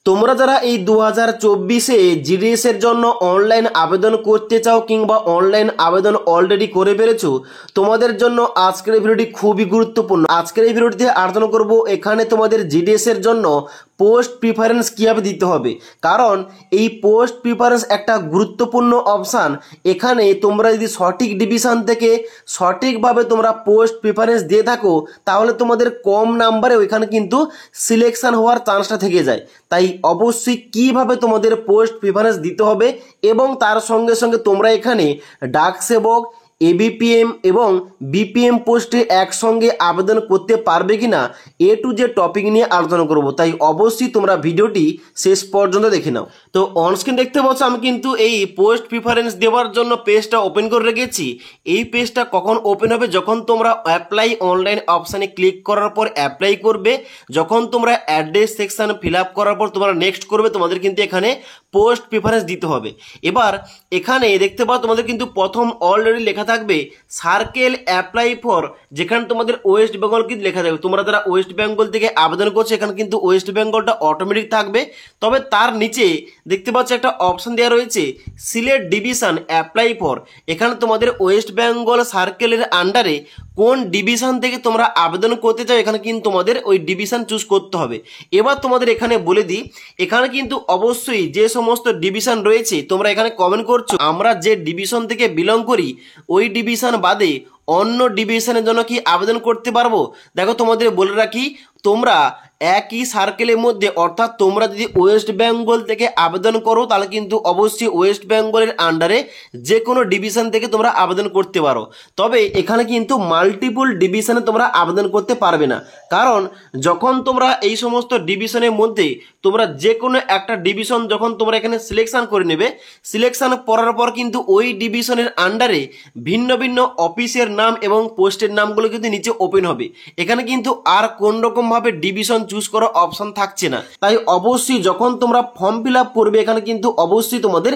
তোমরা যারা এই 2024-এ জিডিএস এর জন্য অনলাইন আবেদন করতে চাও কিংবা অনলাইন আবেদন অলরেডি করে ফেলেছো, তোমাদের জন্য আজকের এই ভিডিওটি খুবই গুরুত্বপূর্ণ। আজকের এই ভিডিওটিতে আলোচনা করব এখানে তোমাদের জিডিএস এর জন্য পোস্ট প্রিফারেন্স কীভাবে দিতে হবে, কারণ এই পোস্ট প্রিফারেন্স একটা গুরুত্বপূর্ণ অপশান। এখানে তোমরা যদি সঠিক ডিভিশন থেকে সঠিকভাবে তোমরা পোস্ট প্রিফারেন্স দিয়ে থাকো তাহলে তোমাদের কম নাম্বারে ওইখানে কিন্তু সিলেকশন হওয়ার চান্সটা থেকে যায়। তাই অবশ্যই কিভাবে তোমাদের পোস্ট প্রিফারেন্স দিতে হবে এবং তার সঙ্গে সঙ্গে তোমরা এখানে ডাক সেবক, এবিপিএম এবং বিপিএম পোস্টে একসঙ্গে আবেদন করতে পারবে কিনা এ টু জেড টপিক নিয়ে আলোচনা করব। তাই অবশ্যই তোমরা ভিডিওটি শেষ পর্যন্ত দেখে নাও। তো অনস্ক্রিন দেখতে পাচ্ছ আমি কিন্তু এই পোস্ট প্রিফারেন্স দেওয়ার জন্য পেজটা ওপেন করে রেখেছি। এই পেজটা কখন ওপেন হবে, যখন তোমরা অ্যাপ্লাই অনলাইন অপশানে ক্লিক করার পর অ্যাপ্লাই করবে, যখন তোমরা অ্যাড্রেস সেকশন ফিল আপ করার পর তোমরা নেক্সট করবে, তোমাদের কিন্তু এখানে পোস্ট প্রিফারেন্স দিতে হবে। এবার এখানে দেখতে পাও তোমাদের কিন্তু প্রথম অলরেডি লেখা থাকবে সার্কেল অ্যাপ্লাই ফর, যেখানে তোমাদের ওয়েস্ট বেঙ্গল কিন্তু লেখা থাকবে। তোমরা যারা ওয়েস্ট বেঙ্গল থেকে আবেদন করছো এখানে কিন্তু ওয়েস্ট বেঙ্গলটা অটোমেটিক থাকবে। তবে তার নিচে দেখতে পাচ্ছ একটা অপশন দেওয়া রয়েছে সিলেক্ট ডিভিশন অ্যাপ্লাই ফর। এখানে তোমাদের ওয়েস্ট বেঙ্গল সার্কেলের আন্ডারে কোন ডিভিশন থেকে তোমরা আবেদন করতে চাও এখানে কিন্তু তোমাদের ওই ডিভিশন চুজ করতে হবে। এবার তোমাদের এখানে বলে দিই, এখানে কিন্তু অবশ্যই যে সমস্ত ডিভিশন রয়েছে তোমরা এখানে কমেন্ট করছো আমরা যে ডিভিশন থেকে বিলং করি ওই ডিভিশন বাদে অন্য ডিভিশনের জন্য কি আবেদন করতে পারবো। দেখো তোমাদের বলে রাখি, তোমরা একই সার্কেলের মধ্যে অর্থাৎ তোমরা যদি ওয়েস্ট বেঙ্গল থেকে আবেদন করো তাহলে কিন্তু অবশ্যই ওয়েস্ট বেঙ্গলের আন্ডারে যে কোনো ডিভিশন থেকে তোমরা আবেদন করতে পারো। তবে এখানে কিন্তু মাল্টিপল ডিভিশনে তোমরা আবেদন করতে পারবে না, কারণ যখন তোমরা এই সমস্ত ডিভিশনের মধ্যে তোমরা যে কোনো একটা ডিভিশন যখন তোমরা এখানে সিলেকশন করে নেবে, সিলেকশন করার পর কিন্তু ওই ডিভিশনের আন্ডারে ভিন্ন ভিন্ন অফিসের নাম এবং পোস্টের নামগুলো কিন্তু নিচে ওপেন হবে। এখানে কিন্তু আর কোন রকম ভাবে ডিভিশন চুজ করার অপশন থাকছে না। তাই অবশ্যই যখন তোমরা ফর্ম ফিল আপ করবে এখানে কিন্তু অবশ্যই তোমাদের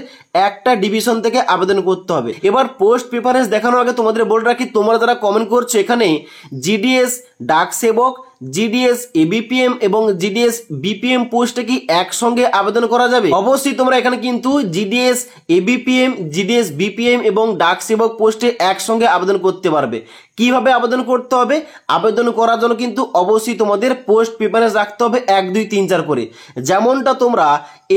একটা ডিভিশন থেকে আবেদন করতে হবে। এবার পোস্ট প্রিফারেন্স দেখানোর আগে তোমাদের বলে রাখি, তোমরা যারা কমেন্ট করছো এখানে জিডিএস ডাক সেবক, জিডিএস এবিপিএম এবং জিডিএস বিপিএম পোস্টে কি একসঙ্গে আবেদন করা যাবে, অবশ্যই তোমরা এখানে কিন্তু জিডিএস এবিপিএম, জিডিএস বিপিএম এবং ডাক সেবক পোস্টে একসঙ্গে আবেদন করতে পারবে। কিভাবে আবেদন করতে হবে, আবেদন করার জন্য কিন্তু অবশ্যই তোমাদের পোস্ট প্রিফারেন্স রাখতে হবে 1 2 3 4 করে, যেমনটা তোমরা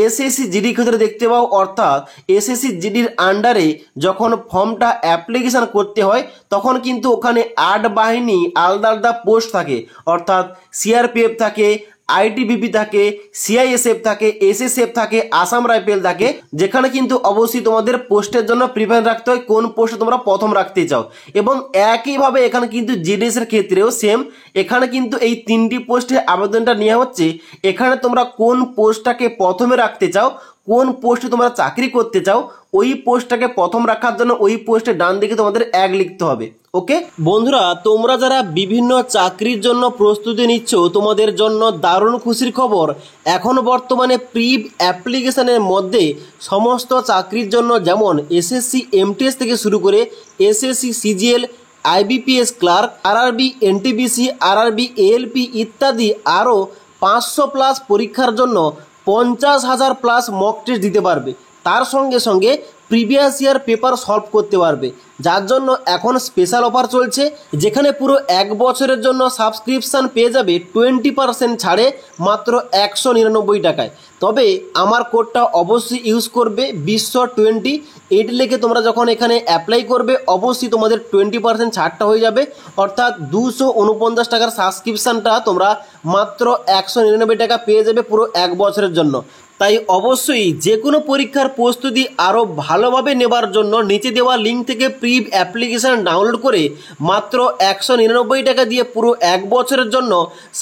এসএসসি জিডি ক্ষেত্রে দেখতে পাও। অর্থাৎ এসএসসি জিডির আন্ডারে যখন ফর্মটা অ্যাপ্লিকেশন করতে হয় তখন কিন্তু ওখানে 8 বাহিনী আলাদা আলাদা পোস্ট থাকে, অর্থাৎ সিআরপিএফ থাকে, আইটিবিপি থাকে, সিআইএসএফ থাকে, এসএসএফ থাকে, আসাম রাইফেল থাকে, যেখানে কিন্তু অবশ্যই তোমাদের পোস্টের জন্য প্রিফারেন্স রাখতে হয় কোন পোস্টে তোমরা প্রথম রাখতে চাও। এবং একইভাবে এখানে কিন্তু জিডিএস এর ক্ষেত্রেও সেম, এখানে কিন্তু এই 3টি পোস্টে আবেদনটা নেওয়া হচ্ছে। এখানে তোমরা কোন পোস্টটাকে প্রথমে রাখতে চাও, কোন পোস্টে তোমরা চাকরি করতে চাও, ওই পোস্টটাকে প্রথম রাখার জন্য ওই পোস্টে ডান দিকে তোমাদের 1 লিখতে হবে। ওকে বন্ধুরা, তোমরা যারা বিভিন্ন চাকরির জন্য প্রস্তুতি নিচ্ছ তোমাদের জন্য দারুণ খুশির খবর, এখন বর্তমানে প্রি অ্যাপ্লিকেশনের মধ্যে সমস্ত চাকরির জন্য যেমন এসএসসি এমটিএস থেকে শুরু করে SSC CGL, IBPS clerk, RRB NTPC, RRB ALP ইত্যাদি আরও 500+ পরীক্ষার জন্য 50,000+ মক টেস্ট দিতে পারবে। তার সঙ্গে সঙ্গে প্রিভিয়াস ইয়ার পেপার সলভ করতে পারবে, যার জন্য এখন স্পেশাল অফার চলছে, যেখানে পুরো 1 বছরের জন্য সাবস্ক্রিপশান পেয়ে যাবে 20% ছাড়ে মাত্র 199 টাকায়। তবে আমার কোডটা অবশ্যই ইউজ করবে 2020 8 লিখে তোমরা যখন এখানে অ্যাপ্লাই করবে অবশ্যই তোমাদের 20% ছাড়টা হয়ে যাবে, অর্থাৎ 249 টাকার সাবস্ক্রিপশানটা তোমরা মাত্র 199 টাকা পেয়ে যাবে পুরো 1 বছরের জন্য। তাই অবশ্যই যে কোনো পরীক্ষার প্রস্তুতি আরও ভালোভাবে নেবার জন্য নিচে দেওয়া লিঙ্ক থেকে প্রি অ্যাপ্লিকেশান ডাউনলোড করে মাত্র 199 টাকা দিয়ে পুরো 1 বছরের জন্য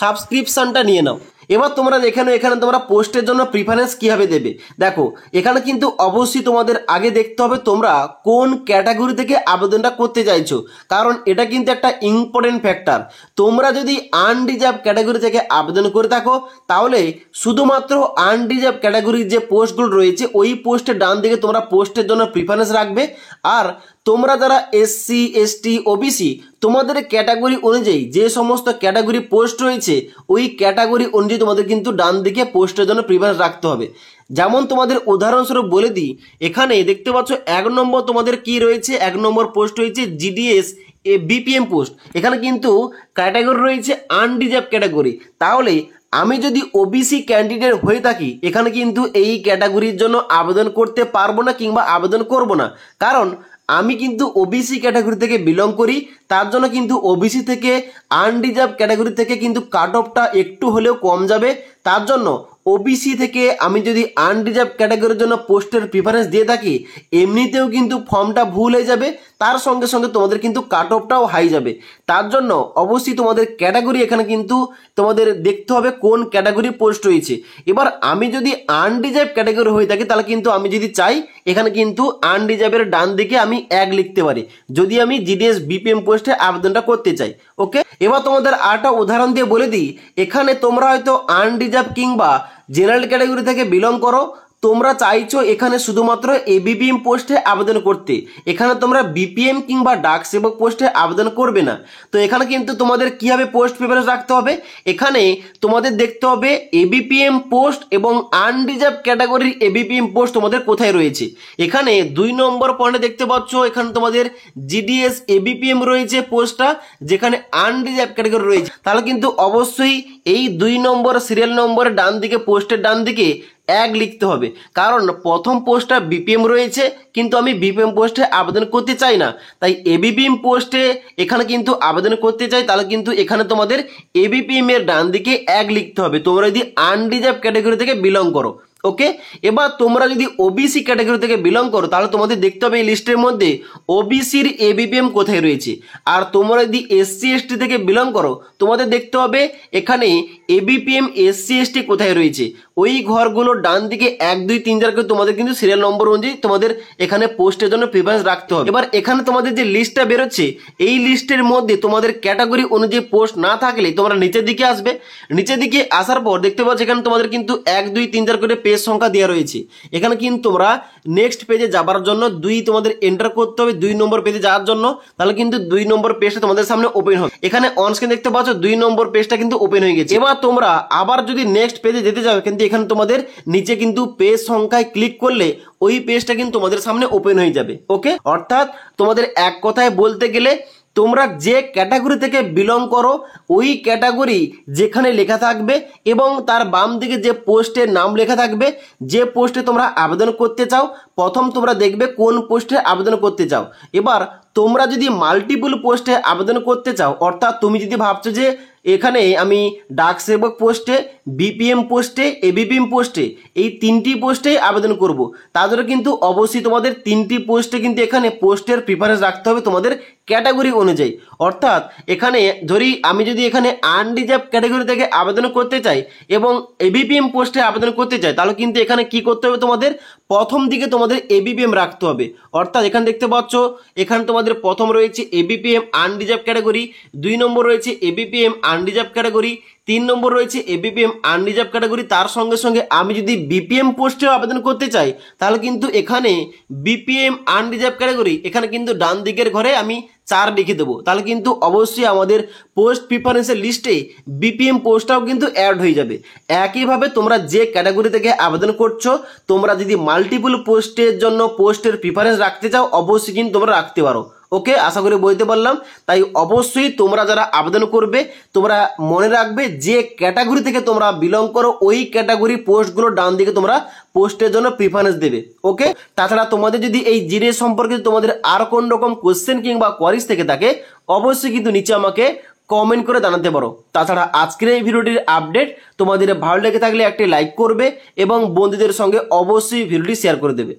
সাবস্ক্রিপশানটা নিয়ে নাও। এবার তোমরা এখানে তোমরা পোস্টের জন্য প্রিফারেন্স কীভাবে দেবে, দেখো এখানে কিন্তু অবশ্যই তোমাদের আগে দেখতে হবে তোমরা কোন ক্যাটাগরি থেকে আবেদনটা করতে চাইছো, কারণ এটা কিন্তু একটা ইম্পর্টেন্ট ফ্যাক্টর। তোমরা যদি আনরিজার্ভ ক্যাটাগরি থেকে আবেদন করে থাকো তাহলে শুধুমাত্র আনরিজার্ভ ক্যাটাগরির যে পোস্টগুলো রয়েছে ওই পোস্টের ডান দিকে তোমরা পোস্টের জন্য প্রিফারেন্স রাখবে। আর তোমরা যারা এসসি এসটি ওবিসি তোমাদের ক্যাটাগরি অনুযায়ী যে সমস্ত ক্যাটাগরি পোস্ট রয়েছে ওই ক্যাটাগরি অনুযায়ী তোমাদের কিন্তু ডান দিকে পোস্টের জন্য প্রিফারেন্স রাখতে হবে। যেমন তোমাদের উদাহরণস্বরূপ বলে দিই, এখানে দেখতে পাচ্ছ 1 নম্বর তোমাদের কি রয়েছে, 1 নম্বর পোস্ট রয়েছে জিডিএস বিপিএম পোস্ট। এখানে কিন্তু ক্যাটাগরি রয়েছে আনরিজার্ভ ক্যাটাগরি। তাহলে আমি যদি ওবিসি ক্যান্ডিডেট হয়ে থাকি এখানে কিন্তু এই ক্যাটাগরির জন্য আবেদন করতে পারবো না কিংবা আবেদন করব না, কারণ আমি কিন্তু ওবিসি ক্যাটাগরি থেকে বিলং করি। তার জন্য কিন্তু ওবিসি থেকে আনরিজার্ভ ক্যাটাগরি থেকে কিন্তু কাট অফটা একটু হলেও কম যাবে। তার জন্য ওবিসি থেকে আমি যদি আনরিজার্ভ ক্যাটাগরির জন্য পোস্টের প্রিফারেন্স দিয়ে থাকি এমনিতেও কিন্তু ফর্মটা ভুল হয়ে যাবে, তার সঙ্গে সঙ্গে তোমাদের কিন্তু কাট অফটাও হাই যাবে। তার জন্য অবশ্যই তোমাদের ক্যাটাগরি এখানে কিন্তু তোমাদের দেখতে হবে কোন ক্যাটাগরি পোস্ট রয়েছে। এবার আমি যদি আনরিজার্ভ ক্যাটাগরি হয়ে থাকি তাহলে কিন্তু আমি যদি চাই এখানে কিন্তু আনরিজার্ভের ডান দিকে আমি 1 লিখতে পারি যদি আমি জিডিএস বিপিএম পোস্টে আবেদনটা করতে চাই। ওকে, এবার তোমাদের আরেকটা উদাহরণ দিয়ে বলে দিই, এখানে তোমরা হয়তো আনরিজার্ভ কিংবা জেনারেল ক্যাটাগরি থেকে বিলং করো, তোমরা চাইছো এখানে শুধুমাত্র এবিপিএম পোস্টে আবেদন করতে, এখানে তোমরা বিপিএম কিংবা ডাক সেবক পোস্টে আবেদন করবে না। তো এখানে কিন্তু তোমাদের কিভাবে পোস্ট প্রিফারেন্স রাখতে হবে, এখানে তোমাদের দেখতে হবে এবিপিএম পোস্ট এবং আনরিজার্ভ ক্যাটাগরির এবিপিএম পোস্ট তোমাদের কোথায় রয়েছে। এখানে 2 নম্বর পয়েন্টে দেখতে পাচ্ছ এখানে তোমাদের জিডিএস এবিপিএম রয়েছে পোস্টটা, যেখানে আনরিজার্ভ ক্যাটাগরি রয়েছে। তাহলে কিন্তু অবশ্যই এই 2 নম্বর সিরিয়াল নম্বরের ডান দিকে পোস্টের ডান দিকে 1 লিখতে হবে, কারণ প্রথম পোস্টটা বিপিএম রয়েছে কিন্তু আমি বিপিএম পোস্টে আবেদন করতে চাই না, তাই এবিপিএম পোস্টে এখানে কিন্তু আবেদন করতে চাই। তাহলে কিন্তু এখানে তোমাদের এবিপিএম এর ডান দিকে 1 লিখতে হবে তোমরা যদি আনরিজার্ভ ক্যাটাগরি থেকে বিলং করো। ওকে, এবার তোমরা যদি ওবিসি ক্যাটাগরি থেকে বিলং করো তাহলে তোমাদের দেখতে হবে এই লিস্টের মধ্যে ওবিসির এবিপিএম কোথায় রয়েছে। আর তোমরা যদি এসসি এসটি থেকে বিলং করো তোমাদের দেখতে হবে এখানে এবিপিএম এসসি এসটি কোথায় রয়েছে। ওই ঘরগুলোর ডান দিকে 1 2 3 4 করে তোমাদের কিন্তু সিরিয়াল নম্বর অনুযায়ী তোমাদের এখানে পোস্টের জন্য প্রিফারেন্স রাখতে হবে। এবার এখানে তোমাদের যে লিস্টটা বেরোচ্ছে এই লিস্টের মধ্যে তোমাদের ক্যাটাগরি অনুযায়ী পোস্ট না থাকলে তোমরা নিচের দিকে আসবে, নিচের দিকে আসার পর দেখতে পাচ্ছ এখানে তোমাদের কিন্তু 1 2 3 4 করে পেজ সংখ্যা দেওয়া রয়েছে। এখানে কিন্তু তোমরা নেক্সট পেজে যাবার জন্য 2 তোমাদের এন্টার করতে হবে 2 নম্বর পেজে যাওয়ার জন্য, তাহলে কিন্তু 2 নম্বর পেজটা তোমাদের সামনে ওপেন হবে। এখানে অন স্ক্রিন দেখতে পাচ্ছ 2 নম্বর পেজটা কিন্তু ওপেন হয়ে গেছে। এবার তোমরা আবার যদি নেক্সট পেজে যেতে যাও কিন্তু এখানে তোমাদের নিচে কিন্তু পেজ সংখ্যায় ক্লিক করলে ওই পেজটা কিন্তু তোমাদের সামনে ওপেন হয়ে যাবে। ওকে, অর্থাৎ তোমাদের এক কথায় বলতে গেলে তোমরা যে ক্যাটাগরি থেকে বিলং করো ওই ক্যাটাগরি যেখানে লেখা থাকবে এবং তার বাম দিকে যে পোস্টের নাম লেখা থাকবে, যে পোস্টে তোমরা আবেদন করতে চাও প্রথম তোমরা দেখবে কোন পোস্টে আবেদন করতে চাও। এবার তোমরা যদি মাল্টিপল পোস্টে আবেদন করতে চাও, অর্থাৎ তুমি যদি ভাবছো যে এখানে আমি ডাক সেবক পোস্টে, বিপিএম পোস্টে, এবিপিএম পোস্টে এই 3টি পোস্টেই আবেদন করব, তাদের কিন্তু অবশ্যই তোমাদের 3টি পোস্টে কিন্তু এখানে পোস্টের প্রিফারেন্স রাখতে হবে তোমাদের ক্যাটাগরি অনুযায়ী। অর্থাৎ এখানে আমি যদি এখানে আনরিজার্ভ ক্যাটাগরি থেকে আবেদন করতে চাই এবং এবিপিএম পোস্টে আবেদন করতে চাই তাহলে কিন্তু এখানে কি করতে হবে, তোমাদের প্রথম দিকে তোমাদের এবিপিএম রাখতে হবে। অর্থাৎ এখানে দেখতে পাচ্ছ এখানে তোমাদের প্রথম রয়েছে এবিপিএম আনরিজার্ভ ক্যাটাগরি, 2 নম্বর রয়েছে এবিপিএম আনরিজার্ভ ক্যাটাগরি, 3 নম্বর রয়েছে এবিপিএম আনরিজার্ভ ক্যাটাগরি। তার সঙ্গে সঙ্গে আমি যদি বিপিএম পোস্টেও আবেদন করতে চাই তাহলে কিন্তু এখানে বিপিএম আনরিজার্ভ ক্যাটাগরি এখানে কিন্তু ডান দিকের ঘরে আমি 4 লিখে দেবো। তাহলে কিন্তু অবশ্যই আমাদের পোস্ট প্রিফারেন্সের লিস্টে বিপিএম পোস্টটাও কিন্তু অ্যাড হয়ে যাবে। একইভাবে তোমরা যে ক্যাটাগরি থেকে আবেদন করছো তোমরা যদি মাল্টিপল পোস্টের জন্য পোস্টের প্রিফারেন্স রাখতে চাও অবশ্যই কিন্তু তোমরা রাখতে পারো। ওকে, আশা করি বলতে পারলাম। তাই অবশ্যই তোমরা যারা আবেদন করবে তোমরা মনে রাখবে যে ক্যাটাগরি থেকে তোমরা বিলং করো ওই ক্যাটাগরি পোস্টগুলো ডান দিকে তোমরা পোস্টের জন্য প্রিফারেন্স দেবে। ওকে, তাছাড়া তোমাদের যদি এই জিডিএস সম্পর্কে তোমাদের আর কোন রকম কোশ্চেন কিংবা কোয়ারিজ থেকে থাকে অবশ্যই কিন্তু নিচে আমাকে কমেন্ট করে জানাতে পারো। তাছাড়া আজকের এই ভিডিওটির আপডেট তোমাদের ভালো লেগে থাকলে একটি লাইক করবে এবং বন্ধুদের সঙ্গে অবশ্যই ভিডিওটি শেয়ার করে দেবে।